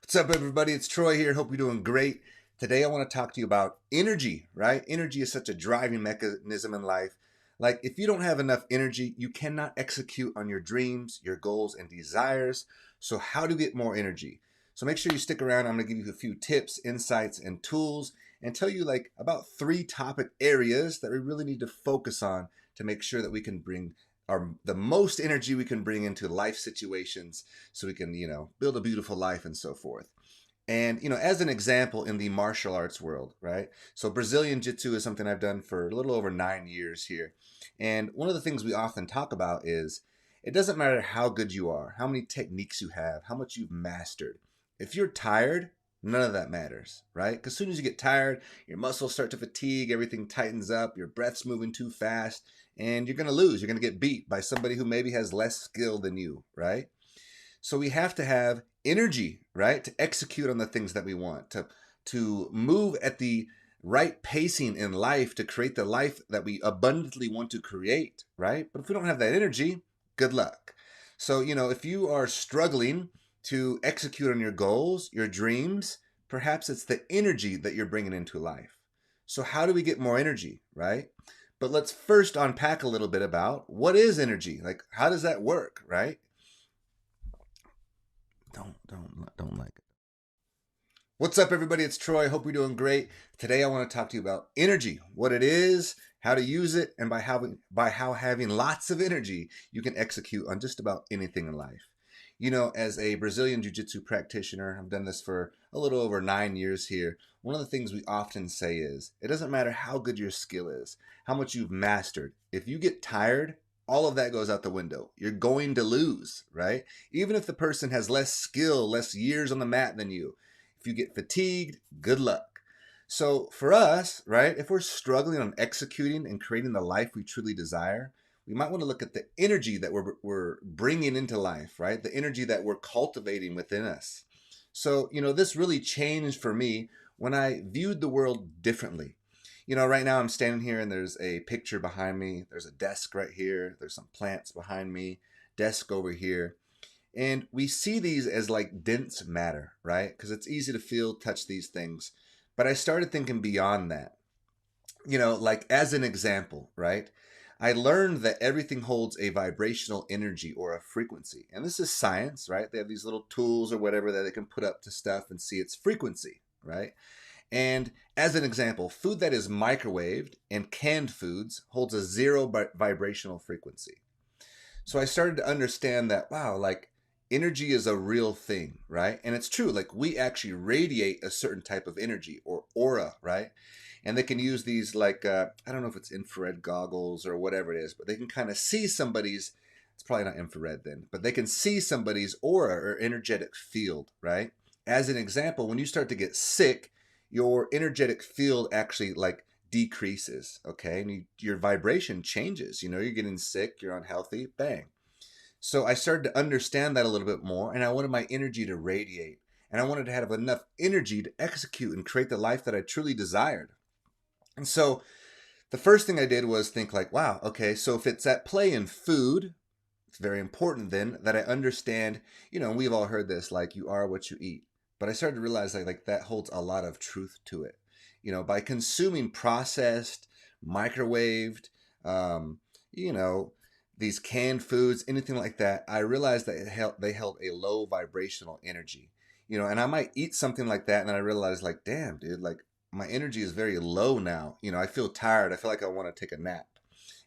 What's up, everybody? It's Troy here. Hope you're doing great. Today, I want to talk to you about energy, right? Energy is such a driving mechanism in life. Like, if you don't have enough energy, you cannot execute on your dreams, your goals, and desires. So, how to get more energy? So, make sure you stick around. I'm going to give you a few tips, insights, and tools, and tell you like about 3 topic areas that we really need to focus on to make sure that we can bring the most energy we can bring into life situations so we can, build a beautiful life and so forth. And, as an example in the martial arts world, right? So Brazilian Jiu-Jitsu is something I've done for a little over 9 years here. And one of the things we often talk about is it doesn't matter how good you are, how many techniques you have, how much you've mastered. If you're tired, none of that matters, right? Because as soon as you get tired, your muscles start to fatigue, everything tightens up, your breath's moving too fast, and you're going to lose. You're going to get beat by somebody who maybe has less skill than you, right? So we have to have energy, right, to execute on the things that we want, to move at the right pacing in life to create the life that we abundantly want to create, right? But if we don't have that energy, good luck. So, if you are struggling to execute on your goals, your dreams, perhaps it's the energy that you're bringing into life. So how do we get more energy, right? But let's first unpack a little bit about what is energy? Like, how does that work, right? Don't like it. What's up, everybody? It's Troy. Hope you're doing great. Today, I want to talk to you about energy, what it is, how to use it, and by how having lots of energy, you can execute on just about anything in life. As a Brazilian Jiu-Jitsu practitioner, I've done this for a little over 9 years here. One of the things we often say is, it doesn't matter how good your skill is, how much you've mastered. If you get tired, all of that goes out the window. You're going to lose, right? Even if the person has less skill, less years on the mat than you. If you get fatigued, good luck. So for us, right, if we're struggling on executing and creating the life we truly desire, we might want to look at the energy that we're bringing into life, right? The energy that we're cultivating within us. So, this really changed for me when I viewed the world differently. Right now I'm standing here and there's a picture behind me. There's a desk right here. There's some plants behind me, desk over here. And we see these as like dense matter, right? Because it's easy to feel, touch these things. But I started thinking beyond that. Like as an example, right? I learned that everything holds a vibrational energy or a frequency. And this is science, right? They have these little tools or whatever that they can put up to stuff and see its frequency, right? And as an example, food that is microwaved and canned foods holds a zero vibrational frequency. So I started to understand that, wow, like energy is a real thing, right? And it's true, like we actually radiate a certain type of energy or aura, right? And they can use these like, I don't know if it's infrared goggles or whatever it is, but they can kind of see somebody's, it's probably not infrared then, but they can see somebody's aura or energetic field, right? As an example, when you start to get sick, your energetic field actually like decreases, okay? And your vibration changes. You're getting sick, you're unhealthy, bang. So I started to understand that a little bit more, and I wanted my energy to radiate. And I wanted to have enough energy to execute and create the life that I truly desired. And so the first thing I did was think like, wow, okay, so if it's at play in food, it's very important then that I understand, we've all heard this, like you are what you eat. But I started to realize like that holds a lot of truth to it. By consuming processed, microwaved, you know, these canned foods, anything like that, I realized that they held a low vibrational energy. And I might eat something like that, and then I realized like, damn, dude, like my energy is very low now. I feel tired. I feel like I want to take a nap.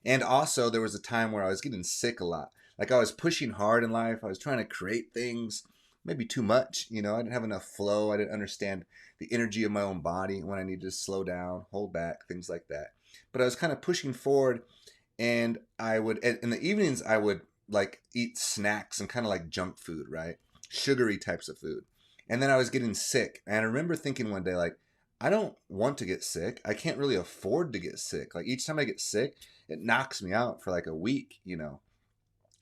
And also, there was a time where I was getting sick a lot. Like I was pushing hard in life. I was trying to create things, maybe too much. I didn't have enough flow. I didn't understand the energy of my own body when I needed to slow down, hold back, things like that. But I was kind of pushing forward, and I would, in the evenings, I would like eat snacks and kind of like junk food, right? Sugary types of food. And then I was getting sick. And I remember thinking one day, like, I don't want to get sick. I can't really afford to get sick. Like each time I get sick, it knocks me out for like a week.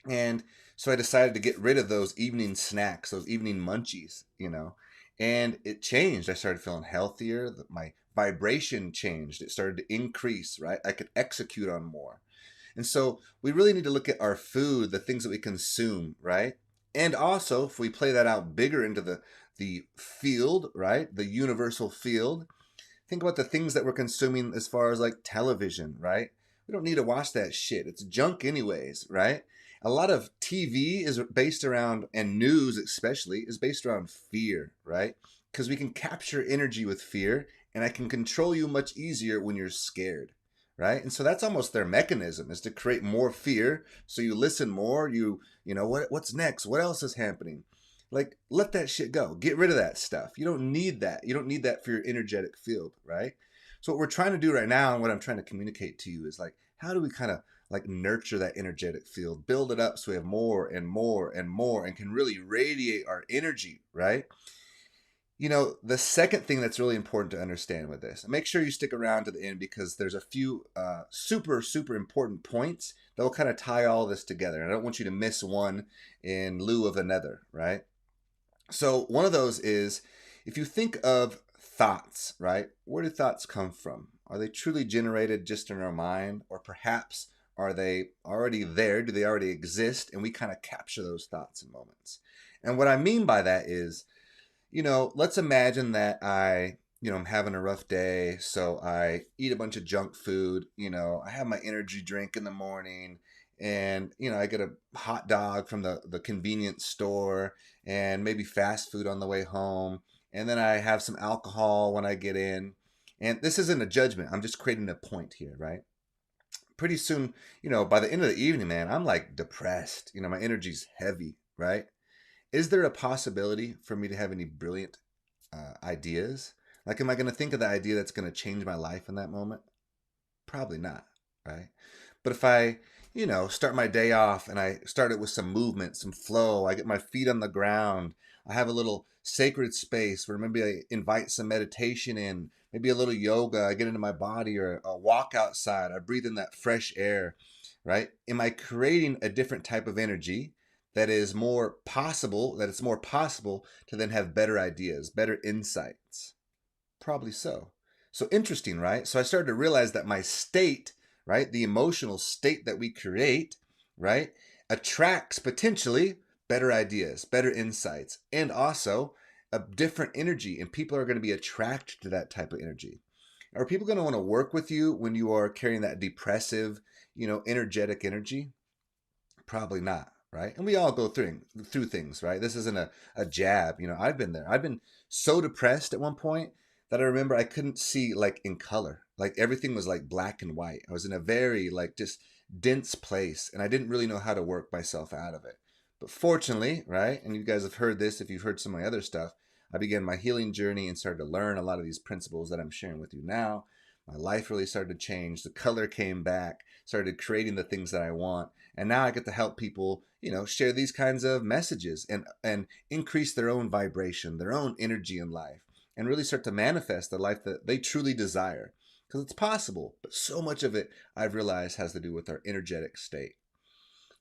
And so I decided to get rid of those evening snacks, those evening munchies. And it changed. I started feeling healthier. My vibration changed. It started to increase, right? I could execute on more. And so we really need to look at our food, the things that we consume, right? And also, if we play that out bigger into the field, right? The universal field, think about the things that we're consuming as far as like television, right? We don't need to watch that shit. It's junk anyways, right? A lot of TV is based around, and news especially, is based around fear, right? Because we can capture energy with fear, and I can control you much easier when you're scared, right? And so that's almost their mechanism, is to create more fear. So you listen more, you know, what's next? What else is happening? Like, let that shit go. Get rid of that stuff. You don't need that. You don't need that for your energetic field, right? So what we're trying to do right now, and what I'm trying to communicate to you, is like, how do we kind of like nurture that energetic field, build it up so we have more and more and more, and can really radiate our energy, right? You know, the second thing that's really important to understand with this, and make sure you stick around to the end, because there's a few super important points that will kind of tie all this together. And I don't want you to miss one in lieu of another, right? So one of those is, if you think of thoughts, right? Where do thoughts come from? Are they truly generated just in our mind? Or perhaps are they already there? Do they already exist? And we kind of capture those thoughts in moments. And what I mean by that is, you know, let's imagine that I'm having a rough day, so I eat a bunch of junk food. You know, I have my energy drink in the morning, and, you know, I get a hot dog from the convenience store, and maybe fast food on the way home. And then I have some alcohol when I get in. And this isn't a judgment. I'm just creating a point here, right? Pretty soon, you know, by the end of the evening, man, I'm like depressed. You know, my energy's heavy, right? Is there a possibility for me to have any brilliant ideas? Like, am I going to think of the idea that's going to change my life in that moment? Probably not, right? But if I, you know, start my day off and I start it with some movement, some flow, I get my feet on the ground, I have a little sacred space where maybe I invite some meditation in, maybe a little yoga, I get into my body, or a walk outside, I breathe in that fresh air, right? Am I creating a different type of energy that is more possible, that it's more possible to then have better ideas, better insights? Probably so. So interesting, right? So I started to realize that my state, right, the emotional state that we create, right, attracts potentially better ideas, better insights, and also a different energy. And people are going to be attracted to that type of energy. Are people going to want to work with you when you are carrying that depressive, you know, energetic energy? Probably not, right? And we all go through things, right? This isn't a jab. You know, I've been there. I've been so depressed at one point that I remember I couldn't see like in color. Like everything was like black and white. I was in a very like just dense place, and I didn't really know how to work myself out of it. But fortunately, right? And you guys have heard this if you've heard some of my other stuff, I began my healing journey and started to learn a lot of these principles that I'm sharing with you now. My life really started to change. The color came back, started creating the things that I want. And now I get to help people, you know, share these kinds of messages and increase their own vibration, their own energy in life, and really start to manifest the life that they truly desire. Because it's possible, but so much of it, I've realized, has to do with our energetic state.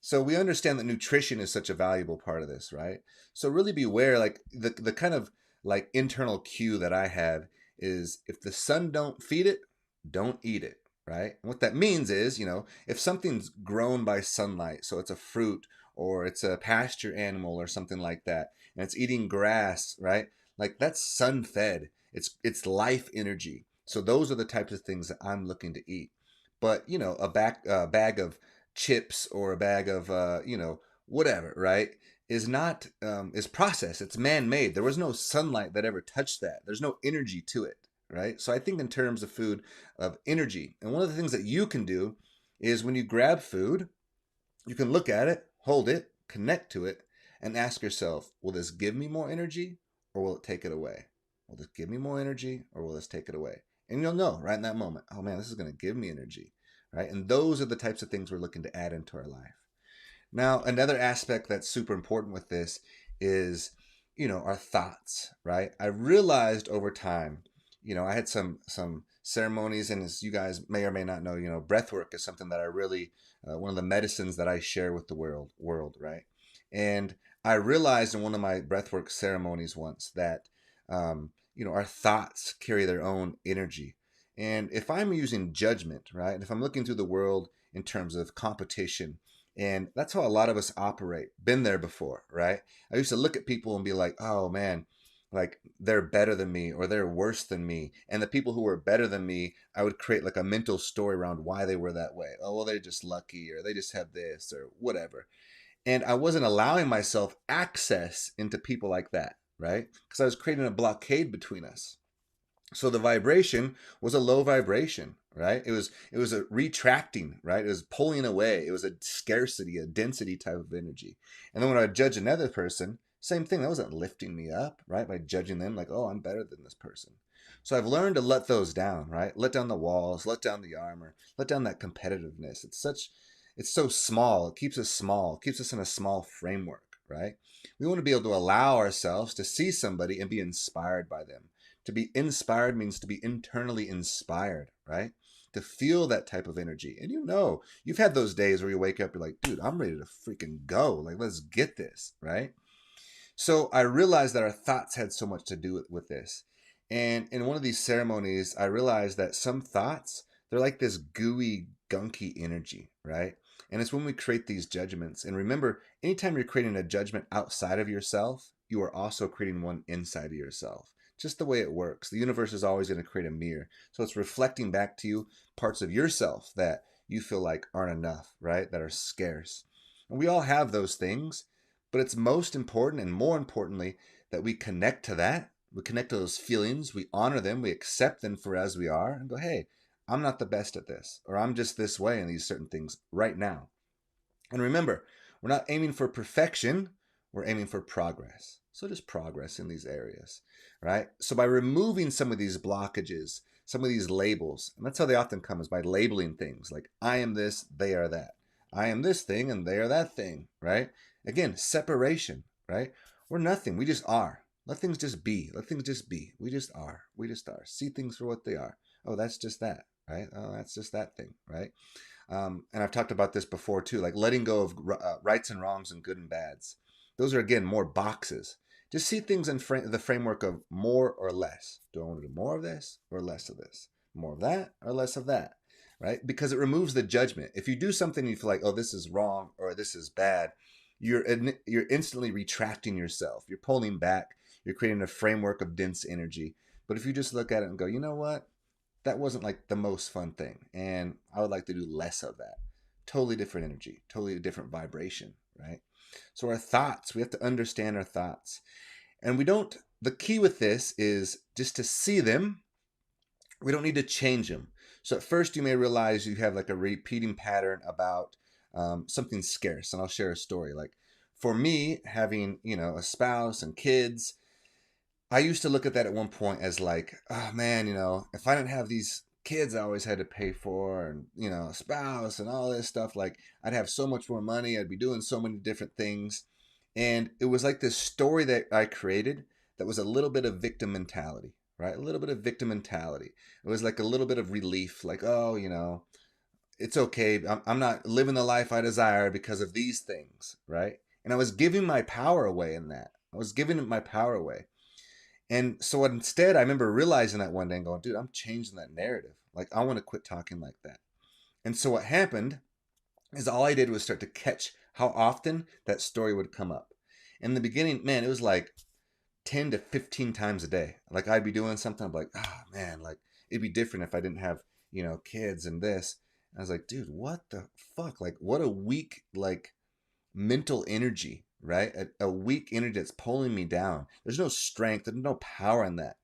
So we understand that nutrition is such a valuable part of this, right? So really beware, like the kind of like internal cue that I have is, if the sun don't feed it, don't eat it, right? And what that means is, you know, if something's grown by sunlight, so it's a fruit or it's a pasture animal or something like that, and it's eating grass, right? Like that's sun fed. It's life energy. So those are the types of things that I'm looking to eat. But, you know, bag of chips or a bag of you know, whatever, right, is not is processed. It's man-made. There was no sunlight that ever touched that. There's no energy to it, right? So I think in terms of food, of energy. And one of the things that you can do is, when you grab food, you can look at it, hold it, connect to it, and ask yourself, will this give me more energy, or will it take it away? Will this give me more energy, or will this take it away? And you'll know right in that moment, oh man, this is going to give me energy, right? And those are the types of things we're looking to add into our life. Now, another aspect that's super important with this is, you know, our thoughts, right? I realized over time, you know, I had some ceremonies, and as you guys may or may not know, you know, breath work is something that I really, one of the medicines that I share with the world, right? And I realized in one of my breathwork ceremonies once that, you know, our thoughts carry their own energy. And if I'm using judgment, right, and if I'm looking through the world in terms of competition, And that's how a lot of us operate. Been there before, right? I used to look at people and be like, oh man, like they're better than me or they're worse than me. And the people who were better than me, I would create like a mental story around why they were that way. Oh, well, they're just lucky or they just have this or whatever. And I wasn't allowing myself access into people like that, right? Because I was creating a blockade between us. So the vibration was a low vibration, right? It was a retracting, right? It was pulling away. It was a scarcity, a density type of energy. And then when I judge another person, same thing. That wasn't lifting me up, right? By judging them like, oh, I'm better than this person. So I've learned to let those down, right? Let down the walls, let down the armor, let down that competitiveness. It's so small. It keeps us small. It keeps us in a small framework, right? We want to be able to allow ourselves to see somebody and be inspired by them. To be inspired means to be internally inspired, right? To feel that type of energy. And you've had those days where you wake up, you're like, dude, I'm ready to freaking go. Like, let's get this, right? So I realized that our thoughts had so much to do with this. And in one of these ceremonies, I realized that some thoughts, they're like this gooey, gunky energy, right? And it's when we create these judgments. And remember, anytime you're creating a judgment outside of yourself, you are also creating one inside of yourself. Just the way it works. The universe is always going to create a mirror. So it's reflecting back to you parts of yourself that you feel like aren't enough, right? That are scarce. And we all have those things. But it's most important and more importantly that we connect to that. We connect to those feelings. We honor them. We accept them for as we are and go, hey, I'm not the best at this, or I'm just this way in these certain things right now. And remember, we're not aiming for perfection. We're aiming for progress. So just progress in these areas, right? So by removing some of these blockages, some of these labels, and that's how they often come is by labeling things like I am this, they are that. I am this thing and they are that thing, right? Again, separation, right? We're nothing. We just are. Let things just be. Let things just be. We just are. We just are. See things for what they are. Oh, that's just that, right? Oh, that's just that thing, right? And I've talked about this before too, like letting go of rights and wrongs and good and bads. Those are, again, more boxes. Just see things in the framework of more or less. Do I want to do more of this or less of this? More of that or less of that, right? Because it removes the judgment. If you do something you feel like, oh, this is wrong or this is bad, you're instantly retracting yourself. You're pulling back. You're creating a framework of dense energy. But if you just look at it and go, you know what? That wasn't like the most fun thing. And I would like to do less of that. Totally different energy, totally different vibration, right? So our thoughts, we have to understand our thoughts. And the key with this is just to see them. We don't need to change them. So at first you may realize you have like a repeating pattern about something scarce. And I'll share a story. Like for me, having, a spouse and kids, I used to look at that at one point as like, oh man, if I didn't have these kids I always had to pay for and, a spouse and all this stuff, like I'd have so much more money. I'd be doing so many different things. And it was like this story that I created that was a little bit of victim mentality, right? A little bit of victim mentality. It was like a little bit of relief, like, oh, it's okay. I'm not living the life I desire because of these things, right? And I was giving my power away in that. I was giving my power away. And so instead, I remember realizing that one day and going, dude, I'm changing that narrative. Like, I want to quit talking like that. And so what happened is all I did was start to catch how often that story would come up. In the beginning, man, it was like 10 to 15 times a day. Like I'd be doing something, I'm like, oh man, like it'd be different if I didn't have, kids and this. And I was like, dude, what the fuck? Like what a weak, like mental energy, right? A weak energy that's pulling me down. There's no strength, there's no power in that.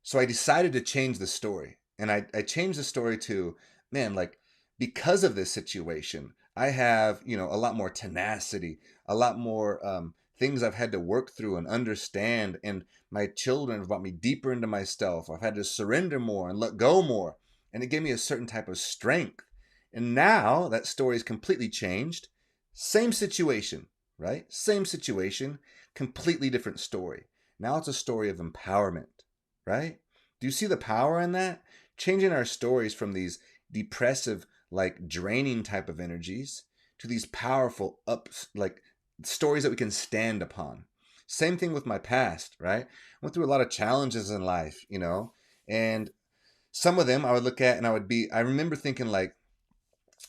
So I decided to change the story. And I changed the story to, man, like because of this situation, I have, a lot more tenacity, a lot more things I've had to work through and understand. And my children have brought me deeper into myself. I've had to surrender more and let go more. And it gave me a certain type of strength. And now that story is completely changed. Same situation, right? Same situation, completely different story. Now it's a story of empowerment, right? Do you see the power in that? Changing our stories from these depressive, like draining type of energies to these powerful like stories that we can stand upon. Same thing with my past, right? Went through a lot of challenges in life, and some of them I would look at and I remember thinking like,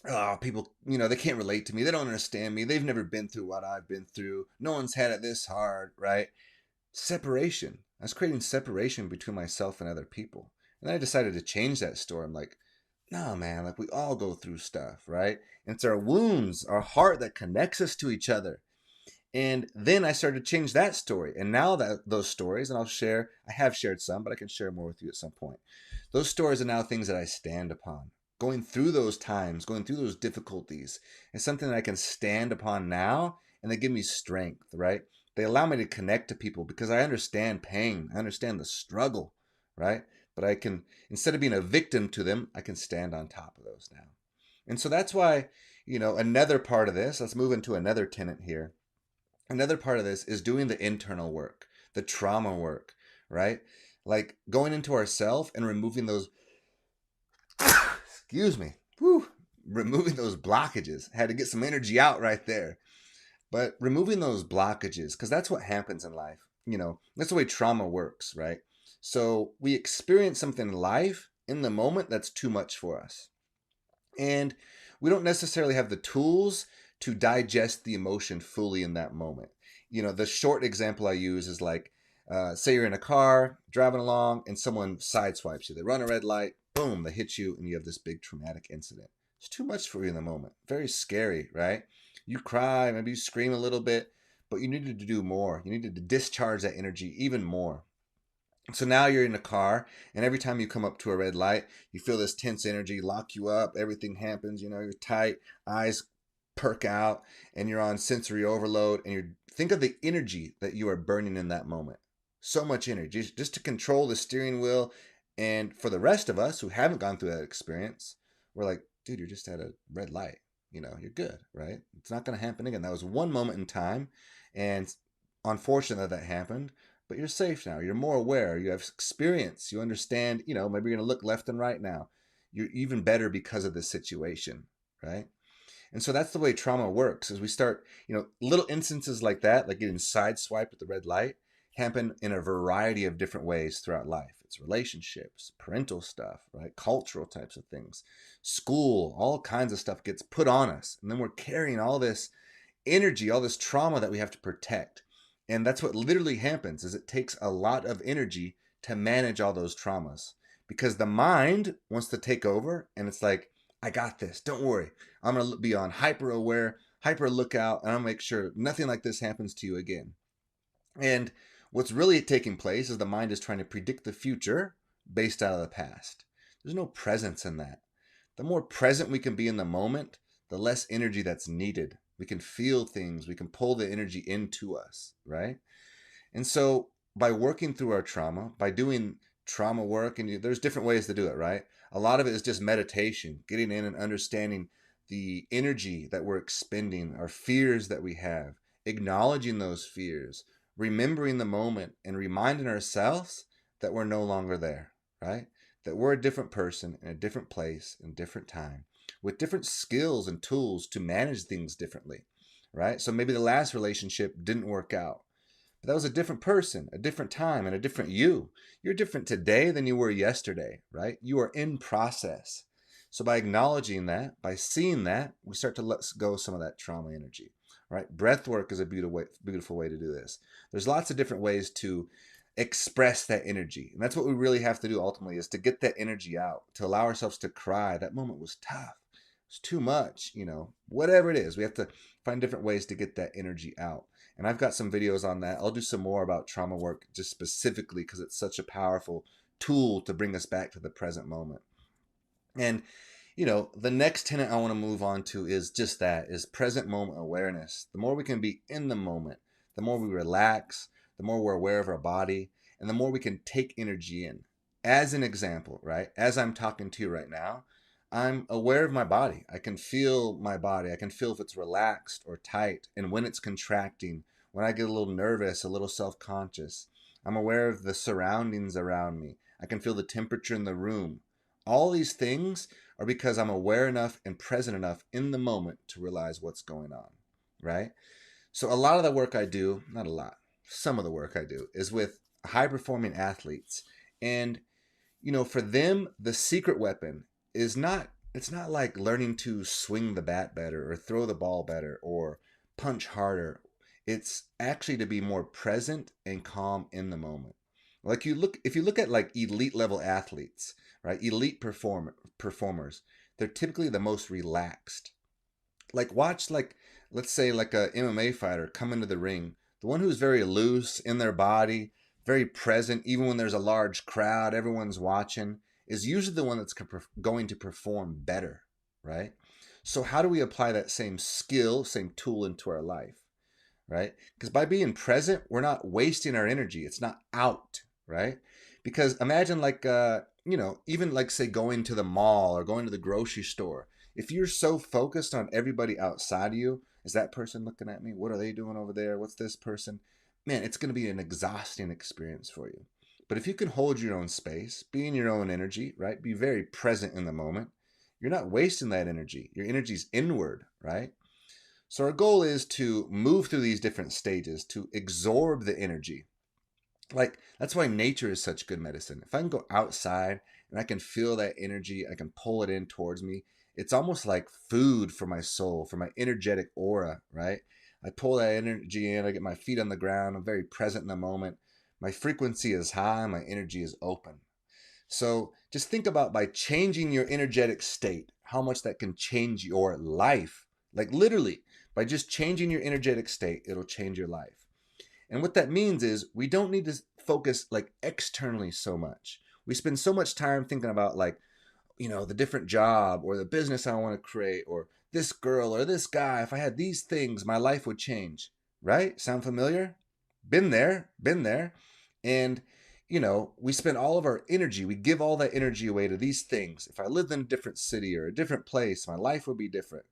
oh, people, they can't relate to me. They don't understand me. They've never been through what I've been through. No one's had it this hard, right? Separation. I was creating separation between myself and other people. And then I decided to change that story. I'm like, no, man, like we all go through stuff, right? And it's our wounds, our heart that connects us to each other. And then I started to change that story. And now that those stories, and I have shared some, but I can share more with you at some point. Those stories are now things that I stand upon. Going through those times, going through those difficulties is something that I can stand upon now, and they give me strength, right? They allow me to connect to people because I understand pain. I understand the struggle, right? But I can, instead of being a victim to them, I can stand on top of those now. And so that's why, another part of this, let's move into another tenet here. Another part of this is doing the internal work, the trauma work, right? Like going into ourself and removing those, excuse me, whew, removing those blockages. Had to get some energy out right there. But removing those blockages, because that's what happens in life. That's the way trauma works, right? So we experience something in life in the moment that's too much for us. And we don't necessarily have the tools to digest the emotion fully in that moment. The short example I use is like, say you're in a car driving along and someone sideswipes you. They run a red light, boom, they hit you, and you have this big traumatic incident. It's too much for you in the moment. Very scary, right? You cry, maybe you scream a little bit, but you needed to do more. You needed to discharge that energy even more. So now you're in a car, and every time you come up to a red light, you feel this tense energy lock you up. Everything happens, you're tight, eyes perk out, and you're on sensory overload. And think of the energy that you are burning in that moment. So much energy just to control the steering wheel. And for the rest of us who haven't gone through that experience, we're like, dude, you're just at a red light. You're good, right? It's not going to happen again. That was one moment in time, and unfortunate that happened, but you're safe now. You're more aware. You have experience. You understand, maybe you're going to look left and right now. You're even better because of this situation, right? And so that's the way trauma works is we start, little instances like that, like getting sideswiped at the red light, happen in a variety of different ways throughout life. It's relationships, parental stuff, right? Cultural types of things, school, all kinds of stuff gets put on us. And then we're carrying all this energy, all this trauma that we have to protect. And that's what literally happens is it takes a lot of energy to manage all those traumas because the mind wants to take over and it's like, I got this. Don't worry. I'm going to be on hyper aware, hyper lookout, and I'll make sure nothing like this happens to you again. And what's really taking place is the mind is trying to predict the future based out of the past. There's no presence in that. The more present we can be in the moment, the less energy that's needed. We can feel things. We can pull the energy into us, right? And so by working through our trauma, by doing trauma work, and there's different ways to do it, right? A lot of it is just meditation, getting in and understanding the energy that we're expending, our fears that we have, acknowledging those fears, remembering the moment, and reminding ourselves that we're no longer there, right? That we're a different person in a different place in a different time with different skills and tools to manage things differently, right? So maybe the last relationship didn't work out. But that was a different person, a different time, and a different you. You're different today than you were yesterday, right? You are in process. So by acknowledging that, by seeing that, we start to let go some of that trauma energy, right? Breath work is a beautiful way to do this. There's lots of different ways to express that energy. And that's what we really have to do ultimately is to get that energy out, to allow ourselves to cry. That moment was tough. It's too much, whatever it is. We have to find different ways to get that energy out. And I've got some videos on that. I'll do some more about trauma work just specifically because it's such a powerful tool to bring us back to the present moment. And, the next tenet I want to move on to is just that, is present moment awareness. The more we can be in the moment, the more we relax, the more we're aware of our body, and the more we can take energy in. As an example, right? As I'm talking to you right now, I'm aware of my body. I can feel my body. I can feel if it's relaxed or tight and when it's contracting, when I get a little nervous, a little self-conscious. I'm aware of the surroundings around me. I can feel the temperature in the room. All these things are because I'm aware enough and present enough in the moment to realize what's going on, right? So a lot of the work I do, not a lot, some of the work I do is with high-performing athletes. And for them, the secret weapon is not it's not like learning to swing the bat better or throw the ball better or punch harder. It's actually to be more present and calm in the moment. Like if you look at like elite level athletes, right? Performers, they're typically the most relaxed. Like watch like let's say like a MMA fighter come into the ring, the one who's very loose in their body, very present even when there's a large crowd, everyone's watching, is usually the one that's going to perform better, right? So how do we apply that same skill, same tool into our life, right? Because by being present, we're not wasting our energy. It's not out, right? Because imagine like even like say going to the mall or going to the grocery store. If you're so focused on everybody outside of you, is that person looking at me? What are they doing over there? What's this person? Man, it's going to be an exhausting experience for you. But if you can hold your own space, be in your own energy, right? Be very present in the moment. You're not wasting that energy. Your energy's inward, right? So our goal is to move through these different stages to absorb the energy. Like that's why nature is such good medicine. If I can go outside and I can feel that energy, I can pull it in towards me. It's almost like food for my soul, for my energetic aura, right? I pull that energy in, I get my feet on the ground, I'm very present in the moment. My frequency is high, my energy is open. So just think about by changing your energetic state, how much that can change your life. Like literally, by just changing your energetic state, it'll change your life. And what that means is we don't need to focus like externally so much. We spend so much time thinking about like, the different job or the business I want to create or this girl or this guy. If I had these things, my life would change. Right? Sound familiar? Been there, been there. And we spend all of our energy, we give all that energy away to these things. If I lived in a different city or a different place, my life would be different.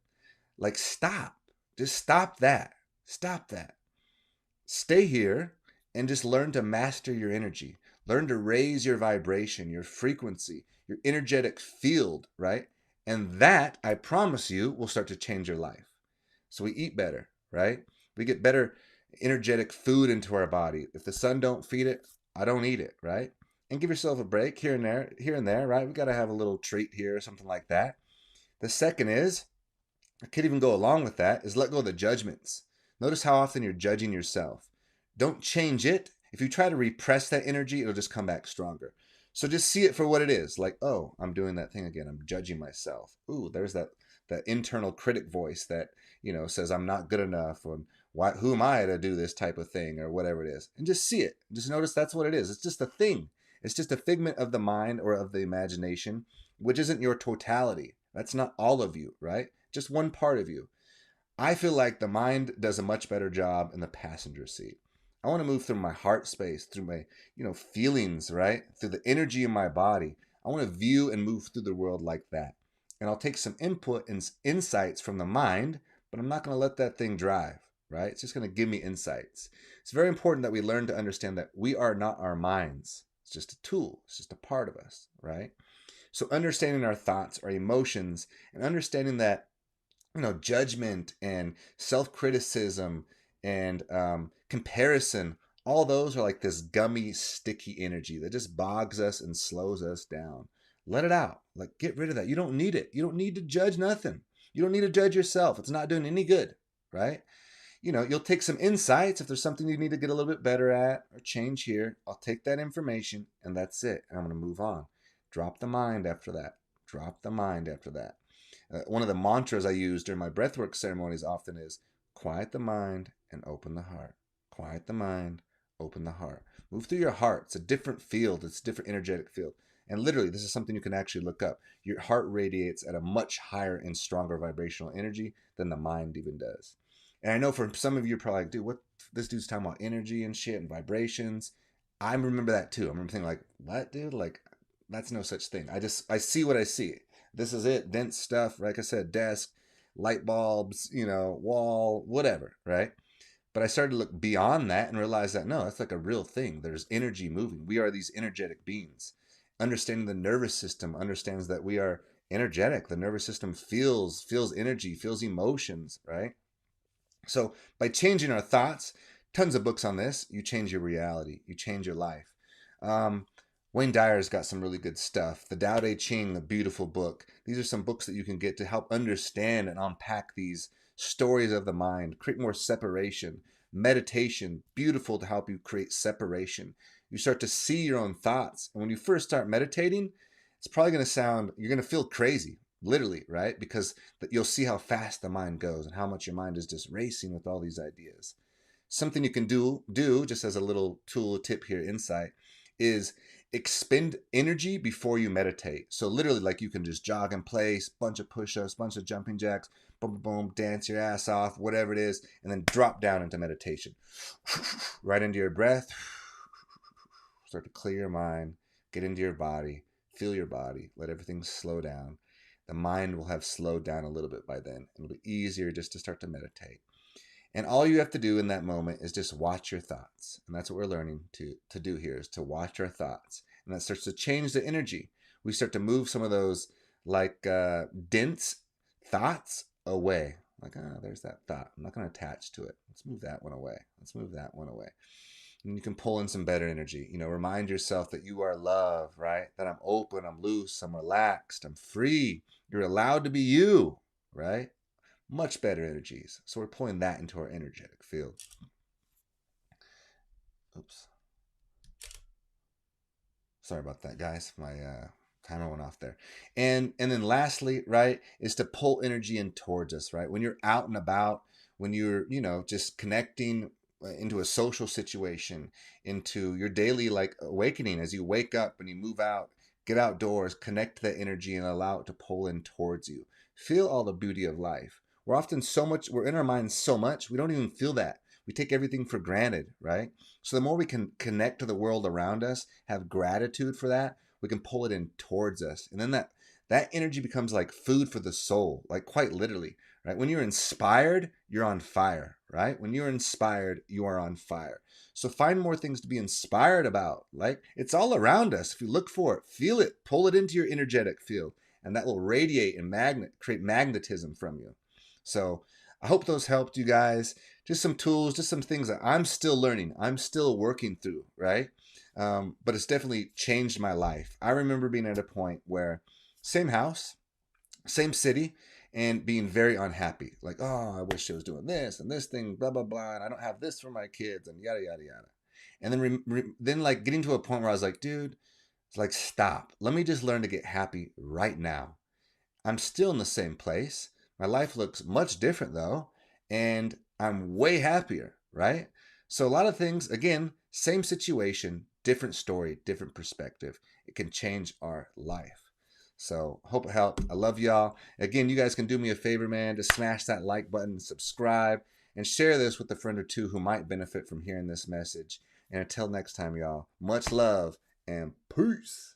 Like, stop. Just stop that. Stop that. Stay here and just learn to master your energy. Learn to raise your vibration, your frequency, your energetic field, right? And that, I promise you, will start to change your life. So we eat better, right? We get better energetic food into our body. If the sun don't feed it, I don't eat it, right? And give yourself a break here and there, right? We got to have a little treat here or something like that. The second is, I could even go along with that, is let go of the judgments. Notice how often you're judging yourself. Don't change it. If you try to repress that energy, it'll just come back stronger. So just see it for what it is. Like, oh, I'm doing that thing again. I'm judging myself. Ooh, there's that internal critic voice that, says I'm not good enough, or who am I to do this type of thing, or whatever it is. And just see it. Just notice that's what it is. It's just a thing. It's just a figment of the mind or of the imagination, which isn't your totality. That's not all of you, right? Just one part of you. I feel like the mind does a much better job in the passenger seat. I want to move through my heart space, through my, feelings, right? Through the energy in my body. I want to view and move through the world like that. And I'll take some input and insights from the mind, but I'm not going to let that thing drive, right? It's just going to give me insights. It's very important that we learn to understand that we are not our minds. It's just a tool. It's just a part of us, right? So understanding our thoughts, our emotions, and understanding that judgment and self-criticism and comparison, all those are like this gummy, sticky energy that just bogs us and slows us down. Let it out. Like, get rid of that. You don't need it. You don't need to judge nothing. You don't need to judge yourself. It's not doing any good, right? You'll take some insights. If there's something you need to get a little bit better at or change here, I'll take that information and that's it. And I'm going to move on. Drop the mind after that. Drop the mind after that. One of the mantras I use during my breathwork ceremonies often is quiet the mind and open the heart. Quiet the mind, open the heart. Move through your heart. It's a different field. It's a different energetic field. And literally, this is something you can actually look up. Your heart radiates at a much higher and stronger vibrational energy than the mind even does. And I know for some of you, you're probably like, dude, what? This dude's talking about energy and shit and vibrations. I remember that too. I remember thinking like, what, dude? Like, that's no such thing. I see what I see. This is it. Dense stuff. Like I said, desk, light bulbs, wall, whatever, right? But I started to look beyond that and realize that no, that's like a real thing. There's energy moving. We are these energetic beings. Understanding the nervous system understands that we are energetic. The nervous system feels energy, feels emotions, right? So by changing our thoughts, tons of books on this, you change your reality, you change your life. Um, Wayne Dyer's got some really good stuff. The Tao Te Ching, a beautiful book. These are some books that you can get to help understand and unpack these stories of the mind, create more separation. Meditation, beautiful to help you create separation. You start to see your own thoughts. And when you first start meditating, it's probably going to sound, you're going to feel crazy, literally, right? Because you'll see how fast the mind goes and how much your mind is just racing with all these ideas. Something you can do just as a little tool tip here, insight, is expend energy before you meditate. So literally, like, you can just jog in place, bunch of push-ups, bunch of jumping jacks, boom, boom, dance your ass off, whatever it is, and then drop down into meditation. Right into your breath. Start to clear your mind, get into your body, feel your body, let everything slow down. The mind will have slowed down a little bit by then. It'll be easier just to start to meditate. And all you have to do in that moment is just watch your thoughts. And that's what we're learning to do here, is to watch our thoughts. And that starts to change the energy. We start to move some of those like dense thoughts away. Like, there's that thought. I'm not going to attach to it. Let's move that one away. Let's move that one away. And you can pull in some better energy. Remind yourself that you are love, right? That I'm open, I'm loose, I'm relaxed, I'm free. You're allowed to be you, right? Much better energies. So we're pulling that into our energetic field. Oops. Sorry about that, guys. My timer went off there. And then lastly, right, is to pull energy in towards us, right? When you're out and about, when you're, just connecting into a social situation, into your daily like awakening, as you wake up and you move out, get outdoors, connect that energy and allow it to pull in towards you. Feel all the beauty of life. We're in our minds so much, we don't even feel that. We take everything for granted, right? So the more we can connect to the world around us, have gratitude for that, we can pull it in towards us. And then that energy becomes like food for the soul, like quite literally, right? When you're inspired, you're on fire, right? When you're inspired, you are on fire. So find more things to be inspired about. Like, it's all around us. If you look for it, feel it, pull it into your energetic field, and that will radiate and create magnetism from you. So I hope those helped you guys. Just some tools, just some things that I'm still learning. I'm still working through, right? But it's definitely changed my life. I remember being at a point where same house, same city, and being very unhappy. Like, oh, I wish I was doing this and this thing, blah, blah, blah. And I don't have this for my kids and yada, yada, yada. And then like getting to a point where I was like, dude, it's like, stop. Let me just learn to get happy right now. I'm still in the same place. My life looks much different though, and I'm way happier, right? So a lot of things, again, same situation, different story, different perspective. It can change our life. So hope it helped. I love y'all. Again, you guys can do me a favor, man. Just smash that like button, subscribe, and share this with a friend or two who might benefit from hearing this message. And until next time, y'all, much love and peace.